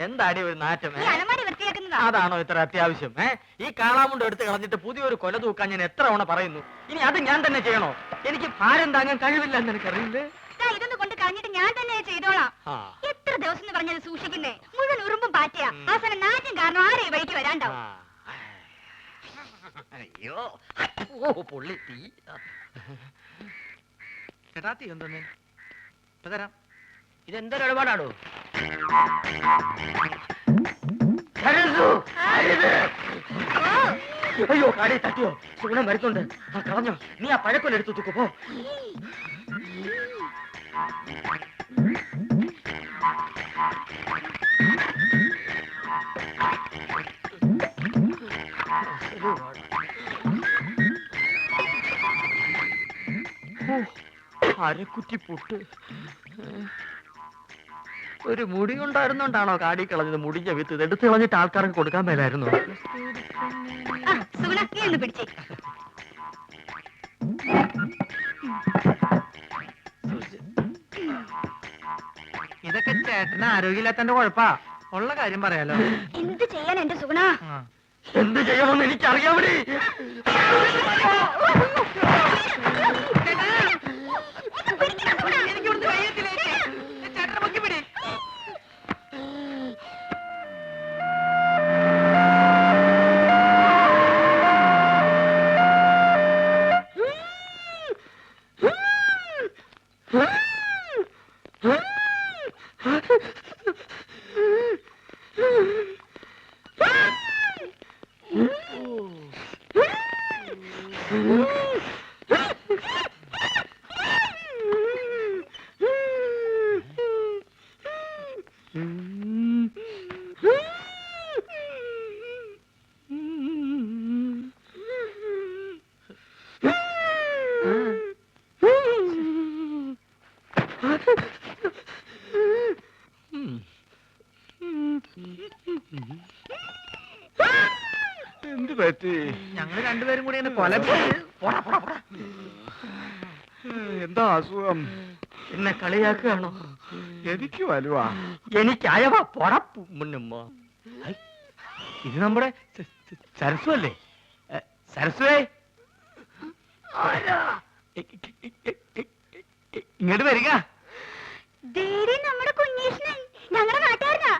എന്താടി ഒരു നാറ്റം? അലമാരി വൃത്തിയാക്കുന്നതാ. അതാണോ ഇത്ര അത്യാവശ്യം? ഈ കാളാമുണ്ട് എടുത്ത് കളഞ്ഞിട്ട് പുതിയൊരു കൊല തൂക്കാൻ ഞാൻ എത്ര തവണ പറയുന്നു. ഇനി അത് ഞാൻ തന്നെ ചെയ്യണോ? എനിക്ക് ഭാരം താങ്ങാൻ കഴിവില്ല എന്ന് എനിക്കറിയില്ലേ. ഇതൊന്ന് കൊണ്ട് കളഞ്ഞിട്ട് ഞാൻ തന്നെ ചെയ്തോളാം. എത്ര ദിവസം എന്ന് പറഞ്ഞത് സൂക്ഷിക്കുന്നേ? മുഴുവൻ ഉറുമ്പും പാറ്റയാ. അവസാനം നാറ്റും കാരണം ആരെ ഈ വഴിക്ക് വരാണ്ടാവും. അയ്യോ പൊള്ളി തീ. ചേട്ടാ തീ എന്തോന്ന് തരാം. ഇതെന്തൊരു ഇടപാടാണോ? അയ്യോ കാടി തട്ടിയോ? സുഗുണം വരുന്നുണ്ട്. കളഞ്ഞോ? നീ ആ പഴക്കൊല്ല എടുത്തു തൂക്കോ. പോ. അരക്കുറ്റി പുട്ട്. ഒരു മുടി കൊണ്ടായിരുന്നോണ്ടാണോ കാടി കളഞ്ഞത്? മുടിഞ്ഞ വിത്ത് എടുത്ത് കളഞ്ഞിട്ട് ആൾക്കാർക്ക് കൊടുക്കാൻ മേലായിരുന്നു. ഇതൊക്കെ ചേട്ടന് ആരോഗ്യമില്ലാത്തന്റെ കുഴപ്പാ. ഉള്ള കാര്യം പറയാലോ. എന്ത് ചെയ്യാൻ എന്റെ സുഗുണ? എന്ത് ചെയ്യണമെന്ന് എനിക്കറിയാമടി. എന്ത് പറ്റി? ഞങ്ങൾ രണ്ടുപേരും കൂടി കൊല. എന്താ അസുഖം? എന്നെ കളിയാക്കുകയാണോ? എനിക്ക് വലുവാ. എനിക്ക് അയവാ. മുന്നുമ്മ. ഇത് നമ്മുടെ സരസ്വ അല്ലേ? സരസ്വേ ഇങ്ങോട്ട് വരിക. നമ്മുടെ കുഞ്ഞീഷ്ണൻ ഞങ്ങളുടെ നാട്ടുകാരനാ.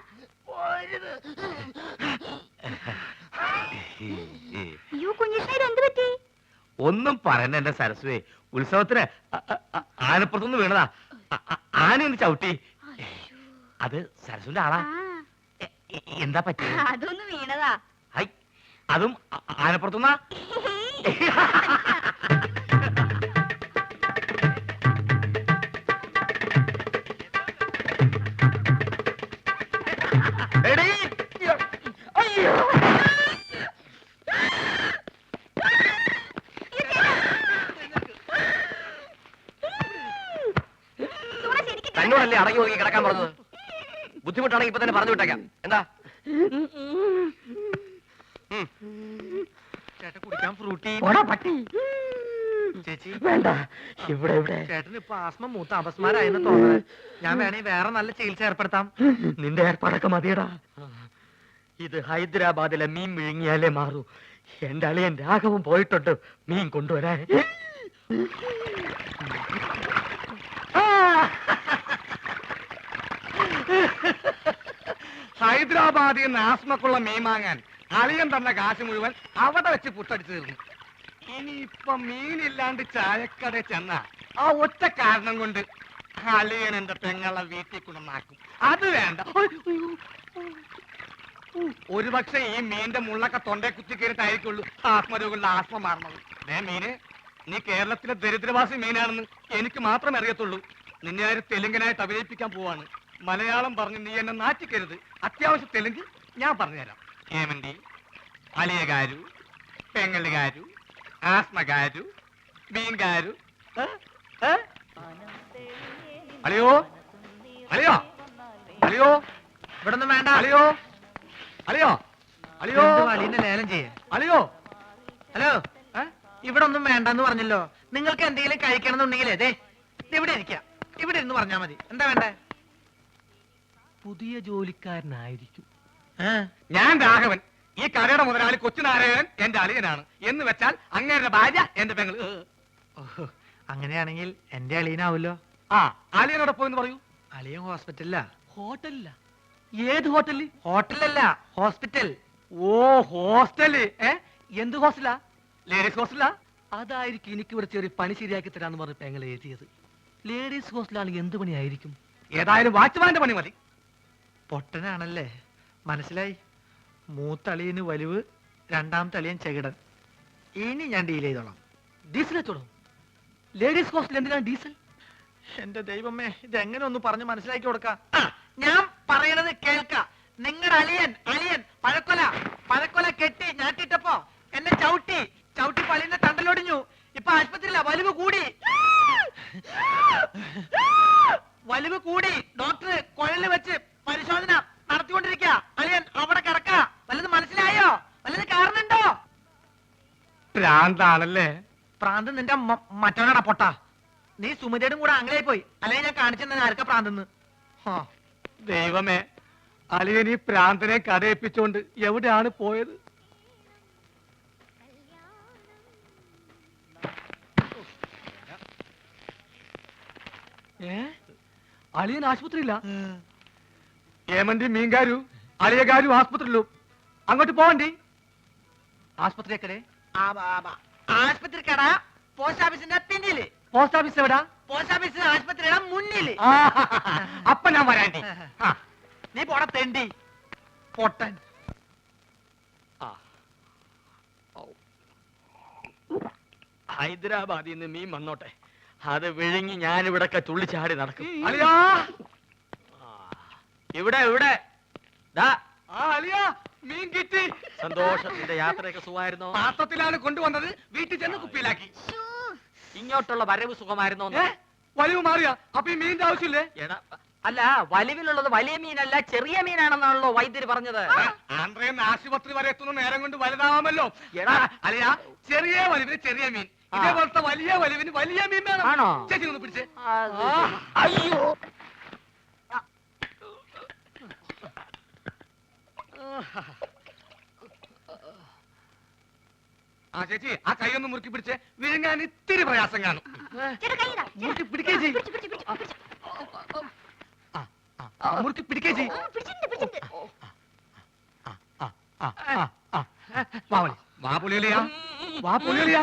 അയ്യോ കുഞ്ഞീഷ്ണൻ എന്ത് പറ്റി? ഒന്നും പറയണ്ട എന്റെ സരസ്വേ. ഉത്സവത്തിന് ആനപ്പുറത്തുനിന്ന് വീണതാ. ആനയൊന്ന് ചവിട്ടി. അത് സരസ്വന്റെ ആളാ. എന്താ പറ്റി? അതൊന്ന് വീണതാ. അതും ആനപ്പുറത്തുനിന്നാ? തന്നോടല്ലേ അടങ്ങി ഒതുങ്ങി കിടക്കാൻ പറഞ്ഞത്? ബുദ്ധിമുട്ടാണെങ്കിൽ ഇപ്പൊ തന്നെ പറഞ്ഞു വിട്ടേക്കാം. എന്താ ചേട്ടൻ കുടിക്കാൻ ഫ്രൂട്ടി? ചേച്ചി വേണ്ട. ഇവിടെ ചേട്ടന് ഇപ്പൊ ആസ്മ മൂത്ത അപസ്മാരായെന്ന് തോന്നുന്നത്. ഞാൻ വേണേ വേറെ നല്ല ചികിത്സ ഏർപ്പെടുത്താം. നിന്റെ ഏർപ്പാടൊക്കെ മതിയടാ. ഇത് ഹൈദരാബാദിലെ മീൻ വിഴുങ്ങിയാലേ മാറൂ. എന്റെ അളിയൻ രാഘവൻ പോയിട്ടുണ്ട് മീൻ കൊണ്ടുവരാൻ. ഹൈദരാബാദിൽ നിന്ന് ആസ്മക്കുള്ള മീൻ വാങ്ങാൻ അളിയൻ തന്ന കാശ് മുഴുവൻ അവിടെ വെച്ച് പുട്ടടിച്ചു തീർന്നു. ഇനിയിപ്പൊ മീനില്ലാണ്ട് ചായക്കട ചെന്ന ആ ഒറ്റ കാരണം കൊണ്ട് അളിയൻ എന്റെ പെങ്ങളെ വീട്ടിൽ കൊണ്ടുവന്നാക്കും. അത് വേണ്ട. ഒരുപക്ഷെ ഈ മീന്റെ മുള്ളൊക്കെ തൊണ്ടേ കുത്തി കയറിട്ടായിരിക്കുള്ളൂ ആത്മരോഗങ്ങളുടെ ആസ്മ മാറണത്. മീന് നീ കേരളത്തിലെ ദരിദ്രവാസി മീനാണെന്ന് എനിക്ക് മാത്രമേ അറിയത്തുള്ളൂ. നിന്നെ ആര് തെലുങ്കനായിട്ട് അഭിനയിപ്പിക്കാൻ പോവാണ്. മലയാളം പറഞ്ഞ് നീ എന്നെ നാറ്റിക്കരുത്. അത്യാവശ്യം തെലുങ്ക് ഞാൻ പറഞ്ഞുതരാം. ഏമന്റി, അലിയകാരു, പെങ്ങലുകാരു, ആസ്മകാരു, മീൻകാരു. അലിയോ അലിയോ അലിയോ ഇവിടെ ഒന്നും വേണ്ട. അലിയോ അലിയോ അലിയോ അലീനെ ലേലം ചെയ്യേ. അലിയോ ഹലോ ഇവിടെ ഒന്നും വേണ്ടെന്ന് പറഞ്ഞല്ലോ. നിങ്ങൾക്ക് എന്തെങ്കിലും കഴിക്കണം എന്നുണ്ടെങ്കിൽ അതെ ഇവിടെ ഇരിക്കാം. ഇവിടെ ഇരുന്ന് പറഞ്ഞാൽ മതി. എന്താ വേണ്ടേ? പുതിയ ജോലിക്കാരനായിരിക്കും. ഞാൻ രാഘവൻ, ഈ കടയുടെ മുതലാളി കൊച്ചുനാരായണൻ എന്റെ അളിയനാണ്. എന്ന് വെച്ചാൽ അങ്ങേരുടെ ഭാര്യ എന്റെ പെങ്ങള്. അങ്ങനെയാണെങ്കിൽ എന്റെ അളിയനാവല്ലോ. ആ, അളിയനോടൊപ്പം എന്ന് പറയൂ. അളിയൻ ഹോസ്പിറ്റലിലാ. ഹോട്ടലില്ല? ഏത് ഹോട്ടലിൽ? ഹോട്ടലല്ല, ഹോസ്പിറ്റൽ. ഓ, ഹോസ്റ്റല്. എന്ത് ഹോസ്റ്റലാ? ലേഡീസ് ഹോസ്റ്റലാ? അതായിരിക്കും എനിക്ക് ഇവിടെ ചെറിയ പണി ശരിയാക്കി തരാന്ന് പറഞ്ഞ പെങ്ങൾ എഴുതിയത്. ലേഡീസ് ഹോസ്റ്റലാണെങ്കിൽ എന്ത് പണിയായിരിക്കും? ഏതായാലും വാച്ച്മാന്റെ പണി മതി. പൊട്ടനാണല്ലേ, മനസ്സിലായി. മൂത്തളിയന് വലിവ്, രണ്ടാമത്തെ അളിയൻ ചെകിടൻ. ഇനി ഞാൻ ഡീൽ ചെയ്തോളാം. ഡീസൽ വെച്ചോളൂ. ലേഡീസ് ഹോസ്റ്റൽ എന്തിനാണ് ഡീസൽ? എന്റെ ദൈവമേ, ഇതെങ്ങനെ ഒന്ന് പറഞ്ഞ് മനസ്സിലാക്കി കൊടുക്കാം. ഞാൻ പറയണത് കേൾക്ക. നിങ്ങളുടെ അളിയൻ പഴക്കൊല കെട്ടി ഞാട്ടിട്ടപ്പോ എന്നെ ചവിട്ടി പള്ളിന്റെ തണ്ടലൊടിഞ്ഞു. ഇപ്പൊ ആശുപത്രിയില്ല, വലിവ് കൂടി. ഡോക്ടർ കുഴലിൽ വെച്ച് പരിശോധന നടത്തിക്കൊണ്ടിരിക്കുക. അളിയൻ അവിടെ കിടക്ക. വല്ലത് മനസ്സിലായോ? വല്ലത് കാരണുണ്ടോ? ഭ്രാന്താണല്ലേ? പ്രാന്ത് നിന്റെ മറ്റവനാടാ പൊട്ട. നീ സുമതിയുടെ കൂടെ ആംഗ്ലയായി പോയി. അല്ലെങ്കിൽ ഞാൻ കാണിച്ചെന്നെ ആർക്കാ പ്രാന്തെന്ന്. ദൈവമേ, അളിയൻ ഈ പ്രാന്തനെ കഥയിപ്പിച്ചോണ്ട് എവിടെയാണ് പോയത്? അളിയൻ ആശുപത്രിയില്ല? ഏമന്തി മീൻകാരു അളിയകാരു ആസ്പത്രിയിലും. അങ്ങോട്ട് പോവണ്ടി. ആസ്പത്രി എക്കടെ? ആശുപത്രി കട പോസ്റ്റ് ഓഫീസിന്റെ പിന്നില്. പോസ്റ്റ് ഓഫീസ് എവിടാ? പോസ്റ്റ് ഓഫീസ് ആശുപത്രിയുടെ മുന്നില്. അപ്പൊ ഞാൻ വരാണ്ടി. നീ പോട തെണ്ടി പൊട്ടൻ. ഹൈദരാബാദിൽ നിന്ന് മീൻ വന്നോട്ടെ, അത് വിഴുങ്ങി ഞാനിവിടൊക്കെ തുള്ളിച്ചാടി നടക്കും. അളിയാ, ഇവിടെ ഇവിടെ ദാ അളിയാ, മീൻ കിട്ടി. സന്തോഷത്തിന്റെ യാത്രയൊക്കെ സുഖമായിരുന്നോ? പാത്രത്തിലാണ് കൊണ്ടുവന്നത്, വീട്ടിൽ ചെന്ന് കുപ്പിയിലാക്കി. ഇങ്ങോട്ടുള്ള വരവ് സുഖമായിരുന്നോ? വലിവ് മാറിയാ? അപ്പൊ ഈ മീനിന്റെ ആവശ്യമില്ലേ? എടാ, അല്ല, വലിവിലുള്ളത് വലിയ മീനല്ല ചെറിയ മീനാണെന്നാണല്ലോ വൈദ്യര് പറഞ്ഞത്. ആന്ധ്രയിൽ ആശുപത്രി വരെ എത്തുന്ന നേരം കൊണ്ട് വലുതാവാമല്ലോ. എടാ അളിയാ, ചെറിയ വലിവിന് ചെറിയ മീൻ, ഇതേപോലത്തെ വലിയ വലിവിന് വലിയ മീൻ വേണം. ആണോ? ചേച്ചി ഒന്ന് പിടിച്ചേ. അയ്യോ, ആ ചേച്ചി, ആ കൈ ഒന്ന് മുറുക്കി പിടിച്ചേ. വിഴുങ്ങാൻ ഇത്തിരി പ്രയാസം കാണും. മുറുക്കി പിടിക്കേ ചെയ്. മുറുക്കി പിടിക്കേ ചെയ്. വാ പൊളിയലിയാ, വാ പൊളിയലിയാ,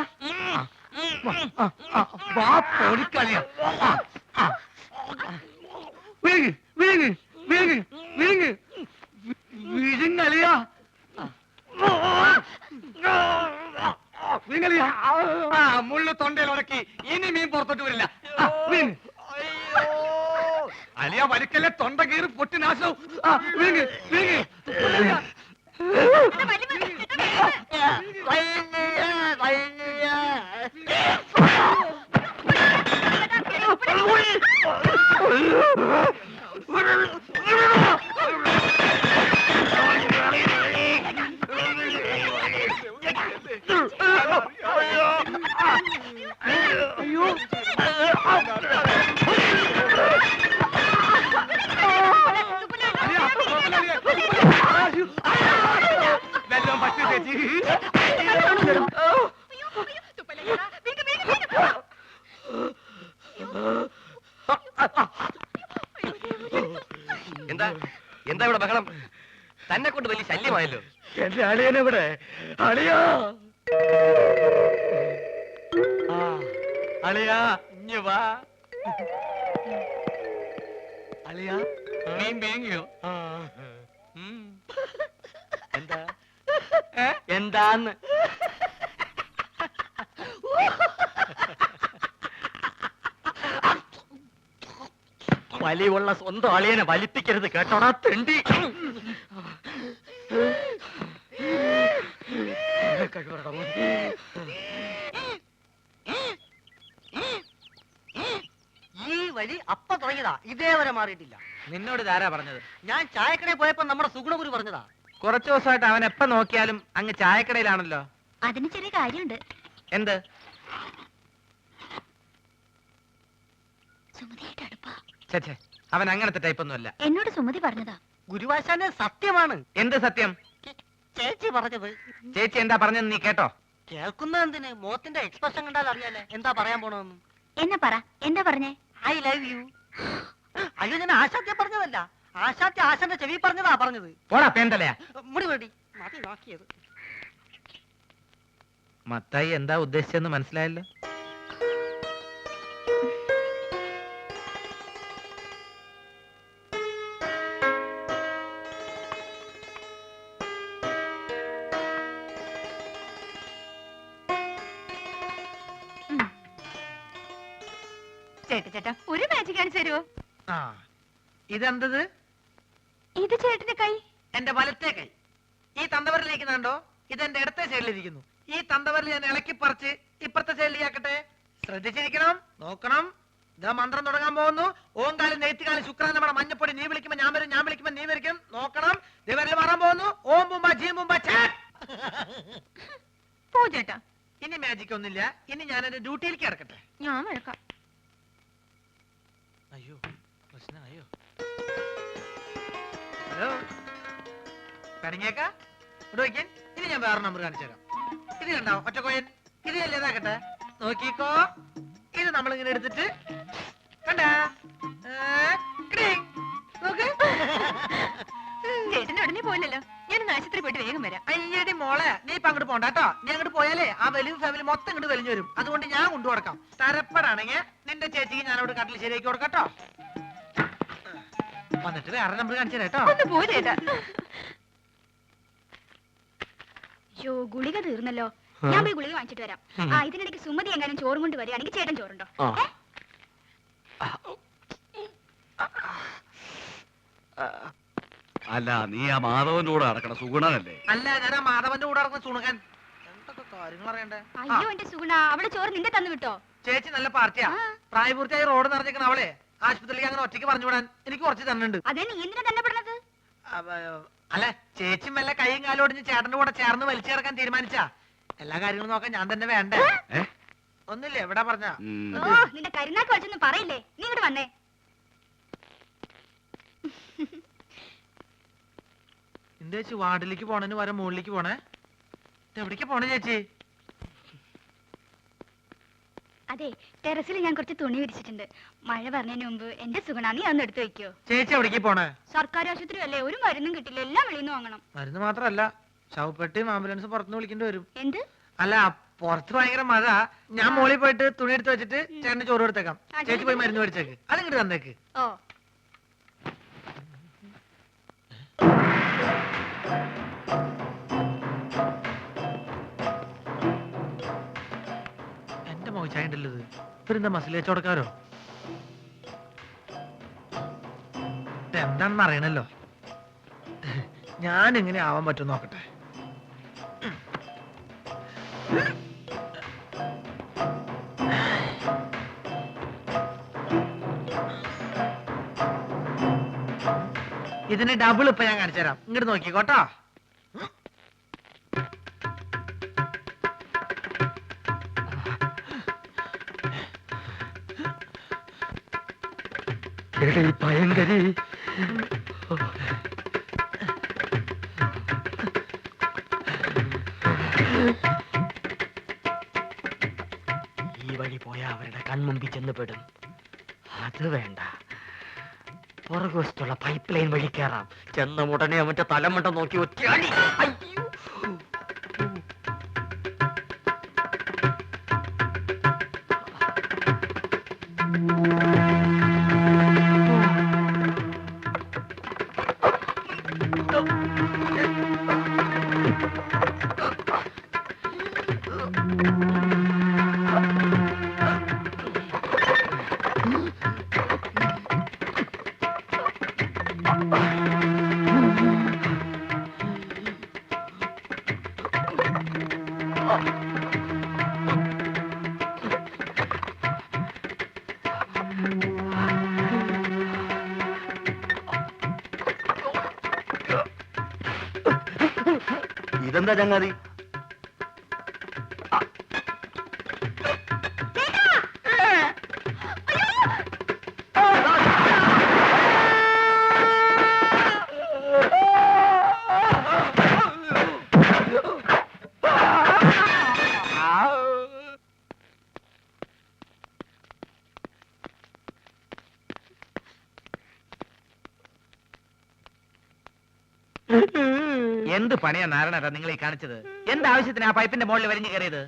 വാ പൊളിക്കളിയാ. വിഴുങ്ങ് വിഴുങ്ങ് വിഴുങ്ങ് വിഴുങ്ങ് വിഴുങ്ങലിയാ, വിഴുങ്ങലിയാ. മുള്ളു തൊണ്ടയിൽ ഉടക്കി, ഇനി മീൻ പുറത്തോട്ട് വരില്ല. അലിയ വലിക്കല്ലേ, തൊണ്ട കീറി പൊട്ടി നാശവും. വിഴുങ്ങ് വിഴുങ്ങ്. വെള്ളം പറ്റി ചേച്ചി. എന്താ എന്താ ഇവിടെ ബഹളം? തന്നെ കൊണ്ട് വലിയ ശല്യമായല്ലോ. എന്റെ അളിയനെവിടെ? അളിയാ, അളിയാ, ഇഞ്ഞ് വാ. അളിയാ, മീൻ വേങ്ങിയോ? എന്താ എന്താന്ന്? വലിവുള്ള സ്വന്തം അളിയനെ വലിപ്പിക്കരുത് കേട്ടോടാ തെണ്ടി. ഈ വഴി അപ്പ തുടങ്ങിയതാ, ഇതേവരെ മാറിയിട്ടില്ല. നിന്നോട് ഇതാരാ പറഞ്ഞത്? ഞാൻ ചായക്കടയിൽ പോയപ്പോ നമ്മുടെ സുഗുണഗുരു പറഞ്ഞതാ. കുറച്ചു ദിവസമായിട്ട് അവൻ എപ്പ നോക്കിയാലും അങ്ങ് ചായക്കടയിലാണല്ലോ. അതിന് ചെറിയ കാര്യമുണ്ട്. എന്ത്? സുമതിയായിട്ട് അടുപ്പാ. ഛെ, അവൻ അങ്ങനത്തെ ടൈപ്പ് ഒന്നുമല്ല. എന്നോട് സുമതി പറഞ്ഞതാ. ഗുരുവാശാന് സത്യമാണ്. എന്ത് സത്യം? ചേച്ചി പറഞ്ഞത്. ചേച്ചി എന്താ പറഞ്ഞെന്ന് നീ കേട്ടോ? കേൾക്കുന്ന എന്തിന്? മോത്തിന്റെ എക്സ്പ്രഷൻ കണ്ടാൽ അറിയാലേ എന്താ പറയാൻ പോണെന്ന്. എന്നെ പറ, എന്താ പറഞ്ഞേ? I love you. അയ്യോ, ഞാൻ ആശാത്യ പറഞ്ഞതല്ല. ആശാത്യ ആശാന്റെ ചെവി പറഞ്ഞതാ പറഞ്ഞത്. പോടാ പേന്തലയാ. മുടി വേണ്ടി മതി നോക്കിയത്. മത്തായി എന്താ ഉദ്ദേശിച്ചെന്ന് മനസ്സിലായല്ലോ. ചേട്ടാ ഒരു മാജിക് കാണിച്ചു തരുമോ? ആ, ഇതെന്തത്? ഇത് ചേട്ടന്റെ കൈ. എന്റെ വലത്തെ കൈ. ഈ തന്തവരിലേക്ക് കണ്ടോ? ഇതെന്റെ ഇടത്തെ സൈഡിലിരിക്കുന്നു. ഈ തന്തവരിൽ ഞാൻ ഇളക്കി പറിച്ച് ഇപ്പുറത്തെ സൈഡിലേക്കാക്കട്ടെ. ശ്രദ്ധിച്ചിരിക്കണം, നോക്കണം. ഇതാ മന്ത്രം തുടങ്ങാൻ പോകുന്നു. ഓങ്കാലം നെയ്ത്തുകാലം ശുക്രാനമാണ് മഞ്ഞപ്പൊടി. നീ വിളിക്കുമ്പോ ഞാൻ വരും, ഞാൻ വിളിക്കുമ്പോ നീ വരിക്കും. നോക്കണം. ദിവരിൽ മാറാൻ പോകുന്നു. ഓം ബുംബ ജീ ബുംബ പോ ചേട്ടാ. ഇനി മാജിക് ഒന്നുമില്ല. ഇനി ഞാൻ എന്റെ ഡ്യൂട്ടിയിലേക്ക് കിടക്കട്ടെ. ഞാൻ വഴക്കാം. അയ്യോ, പ്രശ്നമായോ? ഹലോ, കണിങ്ങേക്ക ഇവിടെ വയ്ക്കാൻ. ഇനി ഞാൻ വേറെ നമ്പർ കാണിച്ചു തരാം. ഇത് കണ്ടാവും ഒറ്റ കോയൻ. ഇത് അല്ലേതാക്കട്ടെ, നോക്കിക്കോ. ഇത് നമ്മളിങ്ങനെ എടുത്തിട്ട് കണ്ടാ നോക്ക്. ചേട്ടന്റെ ഉടനെ പോയില്ലല്ലോ. ഞാനൊന്ന് ആശുപത്രി പോയിട്ട് വേഗം വരാം. അയ്യടി മോളെ, നീ ഇപ്പൊ അങ്ങോട്ട് പോണ്ട കേട്ടോ. നീ അങ്ങോട്ട് പോയാലേ ആ വലിയ ഫാമിലി മൊത്തം ഇങ്ങോട്ട് വലിഞ്ഞു വരും. അതുകൊണ്ട് ഞാൻ കൊണ്ടു കൊടുക്കാം. തരപ്പെടാണെങ്കിൽ നിന്റെ ചേച്ചിക്ക് ഞാൻ അവിടെ കട്ടിൽ ശരിയാക്കി കൊടുക്കട്ടോ. വന്നിട്ട് വേറെ നമ്പർ കാണിച്ചു തരാം കേട്ടോ. ഒന്ന് പോ ചേട്ടാ. അയ്യോ, ഗുളിക തീർന്നല്ലോ. ഞാൻ പോയി ഗുളിക വാങ്ങിച്ചിട്ട് വരാം. ആ, ഇതിനിടയ്ക്ക് സുമതി എങ്ങാനും ചോറും കൊണ്ട് വരികയാണെങ്കിൽ ചേട്ടൻ ചോറുണ്ടോ? അല്ല, നീ ആ മാധവന്റെ കൂടെ നടക്കണ സുഗുണനല്ലേ? അല്ല, ഞാൻ ആ മാധവന്റെ കൂടെ നടക്കുന്ന സുണുകൻ. എന്തൊക്കെ കാര്യങ്ങൾ അറിയണ്ടേ? അയ്യോ എന്റെ സുഗുണ, അവള് ചോറ് നിന്റെ തന്നു വിട്ടോ? ചേച്ചി നല്ല പാർട്ടിയാ. ആ. പ്രായപൂർത്തിയായി റോഡ് നിറഞ്ഞേക്കണ അവളെ ആശുപത്രിയിലേക്ക് അങ്ങനെ ഒറ്റയ്ക്ക് പറഞ്ഞു വിടാൻ എനിക്ക് കുറച്ച് തന്നുണ്ട്. അതേ, നീ എന്തിനാ തന്നെ പെടുന്നത്? അല്ല, ചേച്ചി മെല്ലെ കൈയും കാലും ഒടിഞ്ഞ് ചേട്ടന്റെ കൂടെ ചേർന്ന് വലിച്ചു ചേർക്കാൻ തീരുമാനിച്ചാ എല്ലാ കാര്യങ്ങളും നോക്കാൻ ഞാൻ തന്നെ വേണ്ടേ? ഒന്നില്ലേ എവിടെ പറഞ്ഞ? ഓ, നിന്റെ കരുനാക്ക് വലിച്ചൊന്നും പറയില്ലേ. നീ ഇങ്ങോട്ട് വന്നേ. എന്താ ചേച്ചി വാർഡിലേക്ക് പോണേന് വരെ മുകളിലേക്ക് പോണേ? എവിടേക്ക് പോണേ ചേച്ചി? അതെ, ടെറസിൽ ഞാൻ കുറച്ച് തുണി വിരിച്ചിട്ടുണ്ട്. മഴ പറഞ്ഞതിന് മുമ്പ് എന്റെ സുഗുണ നീ അതൊന്ന് എടുത്തു വെക്കോ. ചേച്ചി എവിടേക്ക് പോണേ? സർക്കാർ ആശുപത്രി അല്ലേ, ഒരു മരുന്നും കിട്ടില്ല. എല്ലാം വെളിയിൽ നിന്ന് വാങ്ങണം. മരുന്ന് മാത്രല്ല, ശവപ്പെട്ടിയും ആംബുലൻസ് പുറത്തുനിന്ന് വിളിക്കേണ്ടി വരും. എന്ത്? അല്ല, പുറത്ത് ഭയങ്കര മഴ. ഞാൻ മോളിൽ പോയിട്ട് തുണി എടുത്ത് വെച്ചിട്ട് ചേട്ടന് ചോറ് എടുത്തേക്കാം. ചേച്ചി പോയി മരുന്ന് മേടിച്ചേക്ക്. അതിങ്ങോട്ട് തന്നേക്ക്. ഓ, എന്റെ മോശായിട്ടല്ലത്. ഇവരെന്താ മസിൽ വെച്ചോടക്കാരോ? എന്താണെന്ന് അറിയണല്ലോ. ഞാൻ എങ്ങനെ ആവാൻ പറ്റും നോക്കട്ടെ. ഇതിന് ഡബിൾ ഇപ്പൊ ഞാൻ കാണിച്ചു തരാം. ഇങ്ങോട്ട് നോക്കിക്കോട്ടോ. ഭയങ്കരി ഈ വഴി പോയാ അവരുടെ കൺമുമ്പിൽ ചെന്ന് പെടും. അത് വേണ്ട, പുറകുവശത്തുള്ള പൈപ്പ് ലൈൻ വഴി കയറാം. ചെന്ന ഉടനെ അവന്റെ തലമുണ്ട നോക്കി ഒറ്റയാടി. അയ്യോ, ഇതെന്താ ചങ്ങാതി? എന്ത് പണിയാ നാരായണ നിങ്ങൾ ഈ കാണിച്ചത്? എന്താവശ്യത്തിന് ആ പൈപ്പിന്റെ മുകളിൽ വരിഞ്ഞു കയറിയത്?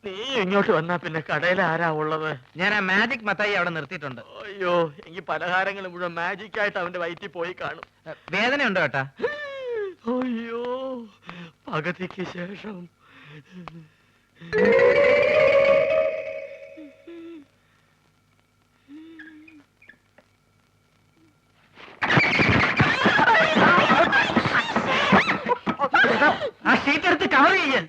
നീ ഇങ്ങോട്ട് വന്നാ പിന്നെ കടയിൽ ആരാ ഉള്ളത്? ഞാൻ ആ മാജിക് മത്തായി അവിടെ നിർത്തിയിട്ടുണ്ട്. അയ്യോ, എനിക്ക് പലഹാരങ്ങൾ മുഴുവൻ മാജിക് ആയിട്ട് അവന്റെ വയറ്റിൽ പോയി കാണും. വേദനയുണ്ടോ ഏട്ടാ? അയ്യോ, പകുതിക്ക് ശേഷം. ആ ഷീറ്റ് എടുത്ത് കവർ ചെയ്യാൻ.